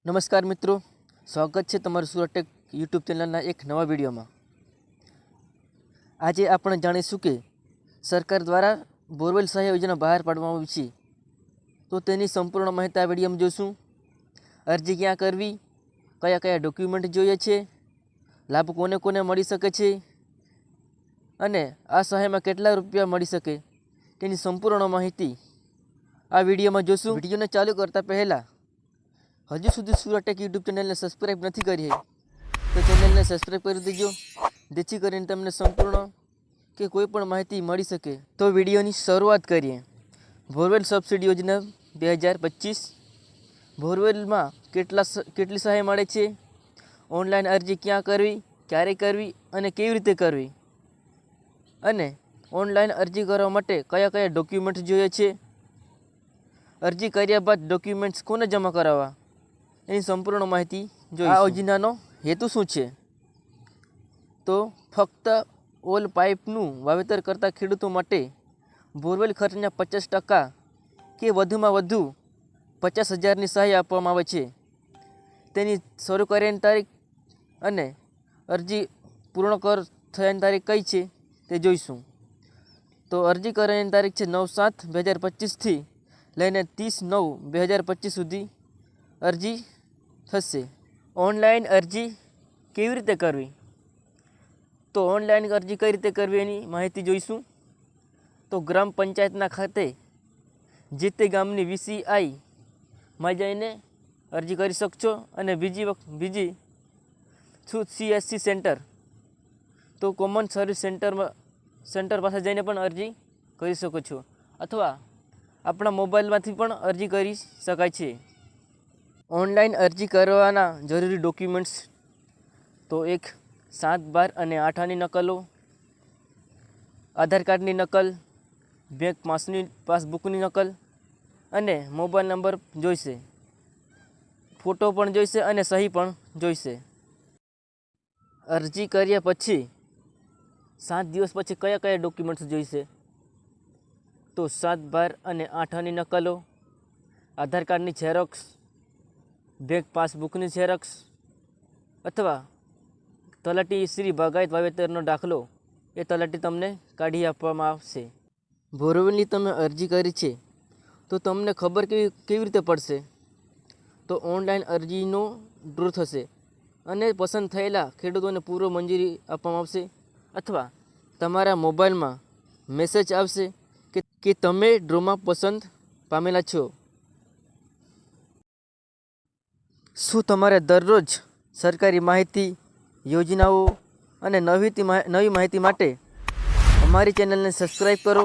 નમસ્કાર મિત્રો, સ્વાગત છે તમારું સુરત ટેક યુટ્યુબ ચેનલના એક નવા વિડીયોમાં। આજે આપણે જાણીશું કે સરકાર દ્વારા બોરવેલ સહાય યોજના બહાર પાડવામાં આવી છે, તો તેની સંપૂર્ણ માહિતી આ વિડીયોમાં જોઈશું। અરજી ક્યાં કરવી, કયા કયા ડોક્યુમેન્ટ જોઈએ છે, લાભ કોને કોને મળી શકે છે અને આ સહાયમાં કેટલા રૂપિયા મળી શકે તેની સંપૂર્ણ માહિતી આ વિડીયોમાં જોઈશું। વિડીયોને ચાલુ કરતાં પહેલાં હજુ સુધી સુરત ટેક યુટ્યુબ ચેનલને સબસ્ક્રાઈબ નથી કરી તો ચેનલને સબસ્ક્રાઈબ કરી દેજો, જેથી કરીને તમને સંપૂર્ણ કે કોઈ પણ માહિતી મળી શકે। તો વિડીયોની શરૂઆત કરીએ। બોરવેલ સબસિડી યોજના 2025 બોરવેલમાં કેટલી સહાય મળે છે, ઓનલાઈન અરજી ક્યાં કરવી, ક્યારે કરવી અને કેવી રીતે કરવી, અને ઓનલાઈન અરજી કરવા માટે કયા કયા ડોક્યુમેન્ટ જોઈએ છે, અરજી કર્યા બાદ ડોક્યુમેન્ટ્સ કોને જમા કરાવવા એની સંપૂર્ણ માહિતી જોઈએ। આ યોજનાનો હેતુ શું છે? તો ફક્ત ઓલ પાઇપનું વાવેતર કરતા ખેડૂતો માટે બોરવેલ ખર્ચના 50% કે વધુમાં વધુ 50,000ની સહાય આપવામાં આવે છે। તેની શરૂ કર્યાની તારીખ અને અરજી પૂર્ણ થયાની તારીખ કઈ છે તે જોઈશું। તો અરજી કરવાની તારીખ છે 9/7/2025થી લઈને 30/9/2025 સુધી અરજી થશે। ઓનલાઈન અરજી કેવી રીતે કરવી? તો ઓનલાઈન અરજી કઈ રીતે કરવી એની માહિતી જોઈશું। તો ગ્રામ પંચાયતના ખાતે જે તે ગામની VCIમાં જઈને અરજી કરી શકશો, અને બીજી થ્રુ CSC સેન્ટર, તો કોમન સર્વિસ સેન્ટર પાસે જઈને પણ અરજી કરી શકો છો, અથવા આપણા મોબાઈલમાંથી પણ અરજી કરી શકાય છે। ઓનલાઈન અરજી કરવાના જરૂરી ડોક્યુમેન્ટ્સ તો 1 7, 12 અને 8 આની નકલો, આધાર કાર્ડની નકલ, બેંક પાસબુકની નકલ અને મોબાઈલ નંબર જોઈશે, ફોટો પણ જોઈશે અને સહી પણ જોઈશે। અરજી કર્યા પછી 7 દિવસ પછી કયા કયા ડોક્યુમેન્ટ્સ જોઈશે? તો 7, 12 અને 8 આની નકલો, આધાર કાર્ડની ઝેરોક્સ, બેંક પાસબુકની ઝેરોક્સ અથવા તલાટી શ્રી બાગાયત વાવેતરનો દાખલો, એ તલાટી તમને કાઢી આપવામાં આવશે। બોરવેલની તમે અરજી કરી છે તો તમને ખબર કેવી રીતે પડશે? તો ઓનલાઈન અરજીનો ડ્રો થશે અને પસંદ થયેલા ખેડૂતોને પૂર્વ મંજૂરી આપવામાં આવશે, અથવા તમારા મોબાઈલમાં મેસેજ આવશે કે તમે ડ્રોમાં પસંદ પામેલા છો। શું તમારે દરરોજ સરકારી માહિતી, યોજનાઓ અને નવી માહિતી માટે અમારી ચેનલને સબસ્ક્રાઈબ કરો।